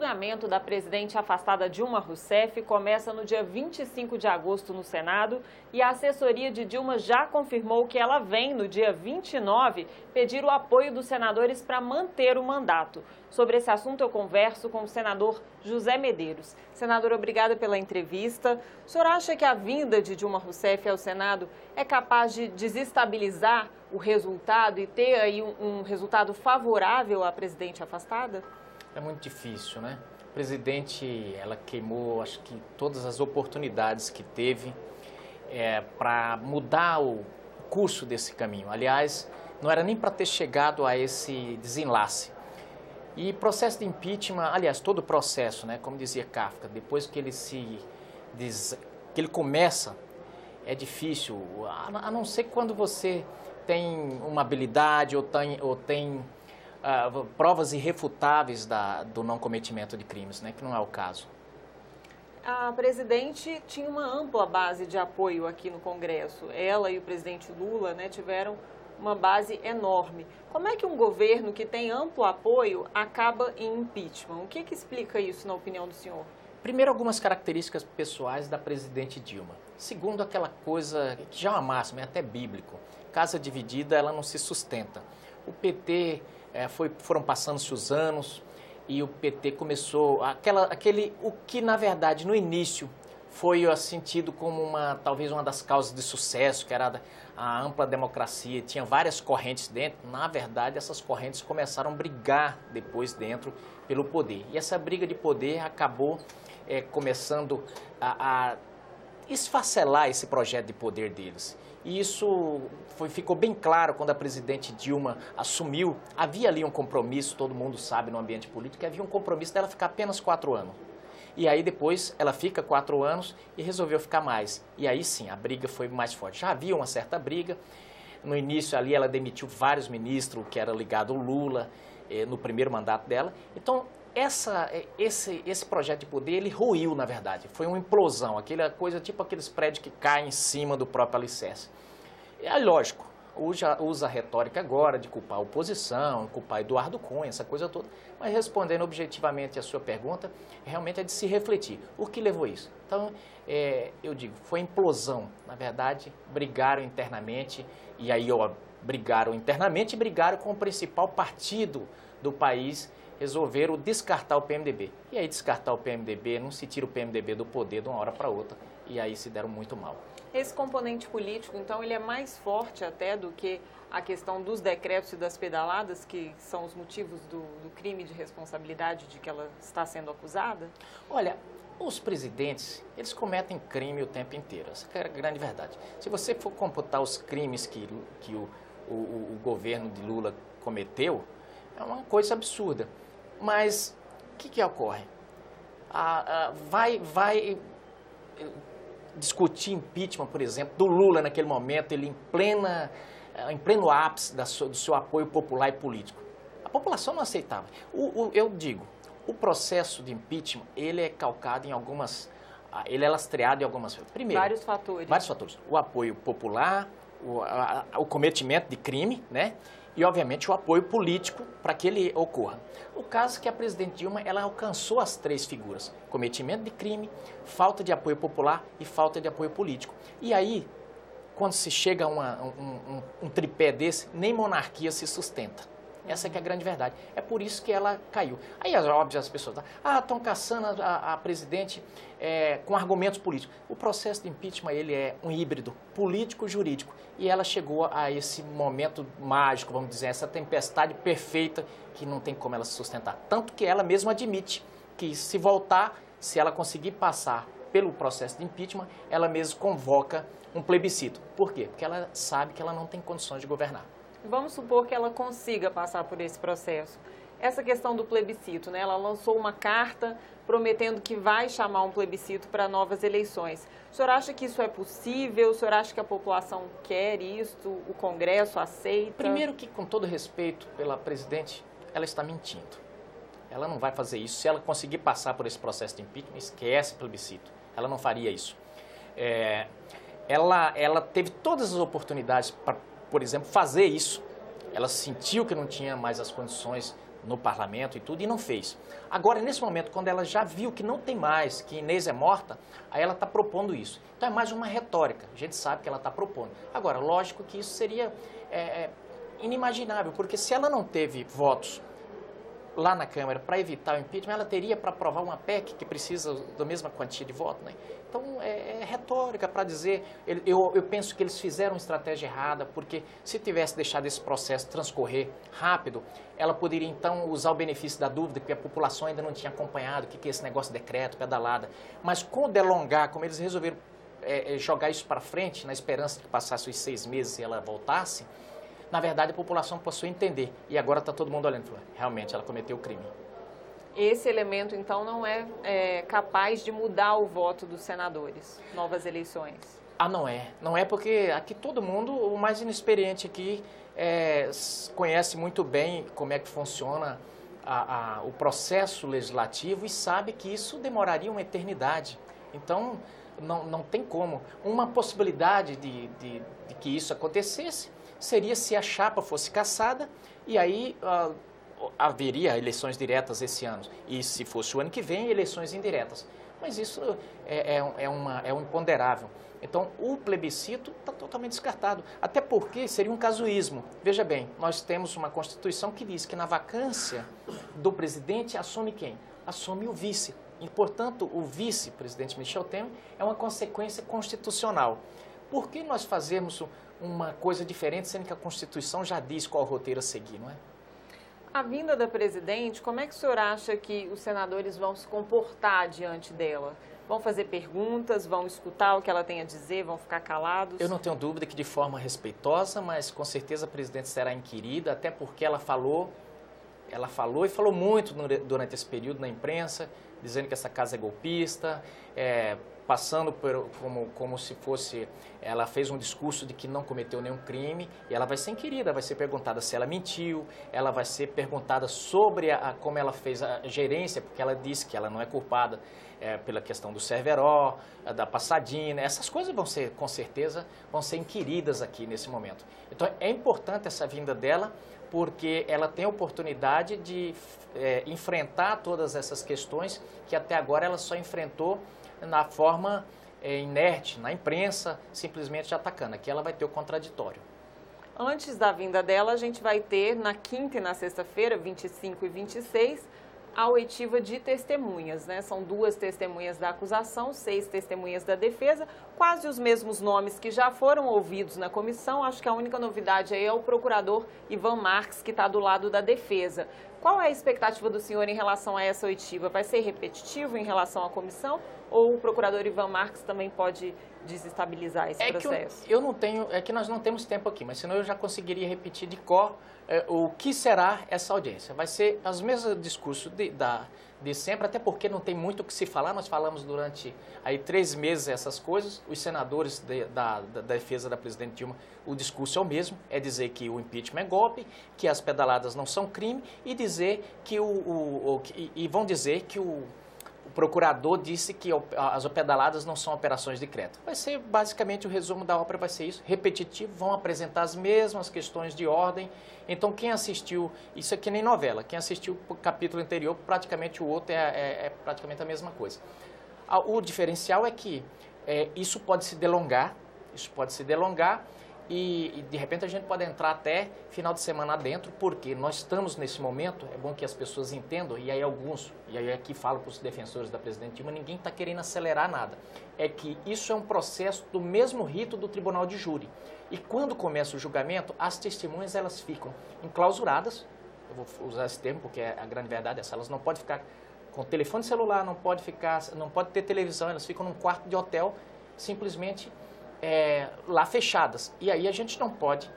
julgamento da presidente afastada Dilma Rousseff começa no dia 25 de agosto no Senado e a assessoria de Dilma já confirmou que ela vem, no dia 29, pedir o apoio dos senadores para manter o mandato. Sobre esse assunto eu converso com o senador José Medeiros. Senador, obrigada pela entrevista. O senhor acha que a vinda de Dilma Rousseff ao Senado é capaz de desestabilizar o resultado e ter aí um resultado favorável à presidente afastada? É muito difícil, né? A presidente, ela queimou, acho que todas as oportunidades que teve para mudar o curso desse caminho. Aliás, não era nem para ter chegado a esse desenlace. E processo de impeachment, aliás, todo o processo, né? Como dizia Kafka, depois que ele começa, é difícil, a não ser quando você tem uma habilidade ou tem provas irrefutáveis do não cometimento de crimes, né, que não é o caso. A presidente tinha uma ampla base de apoio aqui no Congresso. Ela e o presidente Lula, né, tiveram uma base enorme. Como é que um governo que tem amplo apoio acaba em impeachment? O que explica isso, na opinião do senhor? Primeiro, algumas características pessoais da presidente Dilma. Segundo, aquela coisa que já é uma máxima, é até bíblico. Casa dividida, ela não se sustenta. O PT, foram passando-se os anos e o PT começou, o que na verdade no início foi sentido como talvez uma das causas de sucesso, que era a ampla democracia, tinha várias correntes dentro. Na verdade, essas correntes começaram a brigar depois dentro pelo poder. E essa briga de poder acabou começando a esfacelar esse projeto de poder deles. E isso ficou bem claro quando a presidente Dilma assumiu. Havia ali um compromisso, todo mundo sabe no ambiente político, que havia um compromisso dela ficar apenas 4 anos. E aí depois ela fica 4 anos e resolveu ficar mais. E aí sim, a briga foi mais forte. Já havia uma certa briga. No início ali ela demitiu vários ministros que era ligado ao Lula no primeiro mandato dela. Então esse projeto de poder, ele ruiu, na verdade. Foi uma implosão, aquela coisa tipo aqueles prédios que caem em cima do próprio alicerce. É lógico, usa a retórica agora de culpar a oposição, culpar Eduardo Cunha, essa coisa toda. Mas respondendo objetivamente a sua pergunta, realmente é de se refletir. O que levou isso? Então, eu digo, foi implosão. Na verdade, brigaram internamente, e aí brigaram internamente e brigaram com o principal partido do país, resolveram descartar o PMDB. E aí descartar o PMDB, não se tira o PMDB do poder de uma hora para outra, e aí se deram muito mal. Esse componente político, então, ele é mais forte até do que a questão dos decretos e das pedaladas, que são os motivos do crime de responsabilidade de que ela está sendo acusada? Olha, os presidentes, eles cometem crime o tempo inteiro, essa é a grande verdade. Se você for computar os crimes que o governo de Lula cometeu, é uma coisa absurda. Mas o que ocorre? Vai discutir impeachment, por exemplo, do Lula naquele momento, ele em pleno ápice do seu apoio popular e político. A população não aceitava. Eu digo, o processo de impeachment, ele é calcado em ele é lastreado em algumas... Primeiro, vários fatores. Vários fatores. O apoio popular, o cometimento de crime, né? E, obviamente, o apoio político para que ele ocorra. O caso é que a presidente Dilma, ela alcançou as 3 figuras: cometimento de crime, falta de apoio popular e falta de apoio político. E aí, quando se chega a um tripé desse, nem monarquia se sustenta. Essa é que é a grande verdade. É por isso que ela caiu. Aí, óbvio, as pessoas estão caçando a presidente com argumentos políticos. O processo de impeachment, ele é um híbrido político-jurídico. E ela chegou a esse momento mágico, vamos dizer, essa tempestade perfeita que não tem como ela se sustentar. Tanto que ela mesma admite que se voltar, se ela conseguir passar pelo processo de impeachment, ela mesma convoca um plebiscito. Por quê? Porque ela sabe que ela não tem condições de governar. Vamos supor que ela consiga passar por esse processo. Essa questão do plebiscito, né? Ela lançou uma carta prometendo que vai chamar um plebiscito para novas eleições. O senhor acha que isso é possível? O senhor acha que a população quer isso? O Congresso aceita? Primeiro que, com todo respeito pela presidente, ela está mentindo. Ela não vai fazer isso. Se ela conseguir passar por esse processo de impeachment, esquece plebiscito. Ela não faria isso. Ela teve todas as oportunidades para, por exemplo, fazer isso. Ela sentiu que não tinha mais as condições no parlamento e tudo, e não fez. Agora, nesse momento, quando ela já viu que não tem mais, que Inês é morta, aí ela está propondo isso. Então é mais uma retórica, a gente sabe que ela está propondo. Agora, lógico que isso seria inimaginável, porque se ela não teve votos lá na Câmara para evitar o impeachment, ela teria para aprovar uma PEC que precisa da mesma quantia de voto, né? Então, é retórica para dizer, eu penso que eles fizeram uma estratégia errada, porque se tivesse deixado esse processo transcorrer rápido, ela poderia então usar o benefício da dúvida, porque a população ainda não tinha acompanhado o que é esse negócio de decreto, pedalada. Mas com o delongar, como eles resolveram jogar isso para frente, na esperança de que passasse os 6 meses e ela voltasse, na verdade a população passou a entender. E agora está todo mundo olhando e falando, realmente ela cometeu o crime. Esse elemento, então, não é capaz de mudar o voto dos senadores, novas eleições? Ah, não é. Não é porque aqui todo mundo, o mais inexperiente aqui, conhece muito bem como é que funciona o processo legislativo e sabe que isso demoraria uma eternidade. Então, não tem como. Uma possibilidade de que isso acontecesse seria se a chapa fosse cassada e aí haveria eleições diretas esse ano. E se fosse o ano que vem, eleições indiretas. Mas isso é um imponderável. Então, o plebiscito está totalmente descartado. Até porque seria um casuísmo. Veja bem, nós temos uma Constituição que diz que na vacância do presidente assume quem? Assume o vice. E, portanto, o vice-presidente Michel Temer é uma consequência constitucional. Por que nós fazemos uma coisa diferente, sendo que a Constituição já diz qual roteiro a seguir, não é? A vinda da presidente, como é que o senhor acha que os senadores vão se comportar diante dela? Vão fazer perguntas, vão escutar o que ela tem a dizer, vão ficar calados? Eu não tenho dúvida que de forma respeitosa, mas com certeza a presidente será inquirida, até porque ela falou e falou muito durante esse período na imprensa, dizendo que essa casa é golpista, passando como se fosse, ela fez um discurso de que não cometeu nenhum crime, e ela vai ser inquirida, vai ser perguntada se ela mentiu, ela vai ser perguntada sobre como ela fez a gerência, porque ela disse que ela não é culpada pela questão do Cerveró, da Passadina, essas coisas com certeza, vão ser inquiridas aqui nesse momento. Então é importante essa vinda dela, porque ela tem a oportunidade de enfrentar todas essas questões que até agora ela só enfrentou na forma inerte, na imprensa, simplesmente atacando. Aqui ela vai ter o contraditório. Antes da vinda dela, a gente vai ter na quinta e na sexta-feira, 25 e 26, a oitiva de testemunhas, né? São 2 testemunhas da acusação, 6 testemunhas da defesa, quase os mesmos nomes que já foram ouvidos na comissão. Acho que a única novidade aí é o procurador Ivan Marques, que está do lado da defesa. Qual é a expectativa do senhor em relação a essa oitiva? Vai ser repetitivo em relação à comissão ou o procurador Ivan Marques também pode desestabilizar esse processo? Eu não tenho, é que nós não temos tempo aqui, mas senão eu já conseguiria repetir de cor o que será essa audiência. Vai ser os mesmos discursos de sempre, até porque não tem muito o que se falar. Nós falamos durante aí 3 meses essas coisas. Os senadores da defesa da presidente Dilma, o discurso é o mesmo, é dizer que o impeachment é golpe, que as pedaladas não são crime e dizer que vão dizer que o procurador disse que as pedaladas não são operações de decreto. Vai ser basicamente o resumo da ópera, vai ser isso, repetitivo, vão apresentar as mesmas questões de ordem. Então quem assistiu, isso é que nem novela, quem assistiu o capítulo anterior, praticamente o outro é praticamente a mesma coisa. O diferencial é que isso pode se delongar e de repente a gente pode entrar até final de semana adentro, porque nós estamos nesse momento, é bom que as pessoas entendam, e aí aqui falo para os defensores da presidente Dilma, ninguém está querendo acelerar nada. É que isso é um processo do mesmo rito do tribunal de júri. E quando começa o julgamento, as testemunhas elas ficam enclausuradas, eu vou usar esse termo porque a grande verdade é essa, elas não podem ficar com telefone celular, não pode ter televisão, elas ficam num quarto de hotel, simplesmente lá fechadas. E aí a gente não pode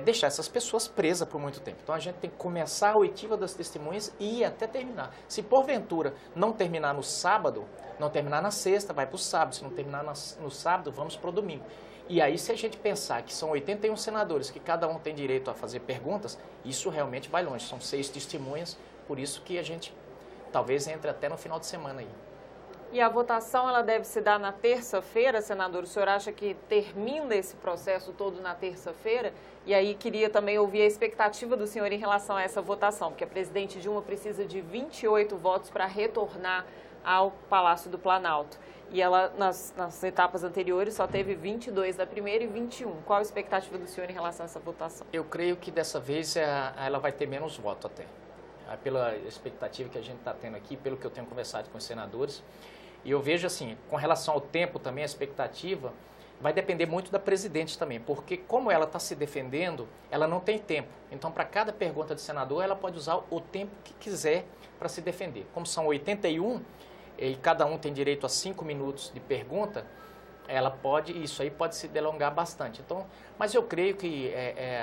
deixar essas pessoas presas por muito tempo. Então a gente tem que começar a oitiva das testemunhas e ir até terminar. Se porventura não terminar no sábado, não terminar na sexta, vai para o sábado. Se não terminar no sábado, vamos para o domingo. E aí, se a gente pensar que são 81 senadores, que cada um tem direito a fazer perguntas, isso realmente vai longe. São 6 testemunhas, por isso que a gente talvez entre até no final de semana aí. E a votação ela deve se dar na terça-feira, senador? O senhor acha que termina esse processo todo na terça-feira? E aí queria também ouvir a expectativa do senhor em relação a essa votação, porque a presidente Dilma precisa de 28 votos para retornar ao Palácio do Planalto. E ela, nas etapas anteriores, só teve 22 da primeira e 21. Qual a expectativa do senhor em relação a essa votação? Eu creio que dessa vez ela vai ter menos votos até. Pela expectativa que a gente está tendo aqui, pelo que eu tenho conversado com os senadores. E eu vejo assim, com relação ao tempo também, a expectativa vai depender muito da presidente também, porque como ela está se defendendo, ela não tem tempo. Então, para cada pergunta de senador, ela pode usar o tempo que quiser para se defender. Como são 81, e cada um tem direito a 5 minutos de pergunta, isso aí pode se delongar bastante. Então, mas eu creio que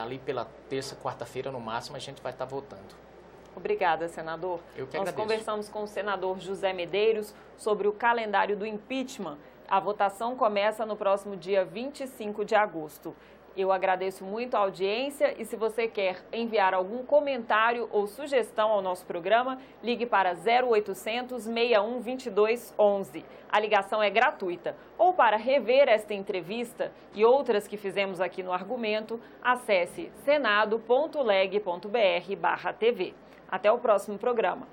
ali pela terça, quarta-feira, no máximo, a gente vai estar votando. Obrigada, senador. Eu que Nós agradeço. conversamos com o senador José Medeiros sobre o calendário do impeachment. A votação começa no próximo dia 25 de agosto. Eu agradeço muito a audiência e se você quer enviar algum comentário ou sugestão ao nosso programa, ligue para 0800 61 22 11. A ligação é gratuita. Ou para rever esta entrevista e outras que fizemos aqui no Argumento, acesse senado.leg.br/TV. Até o próximo programa.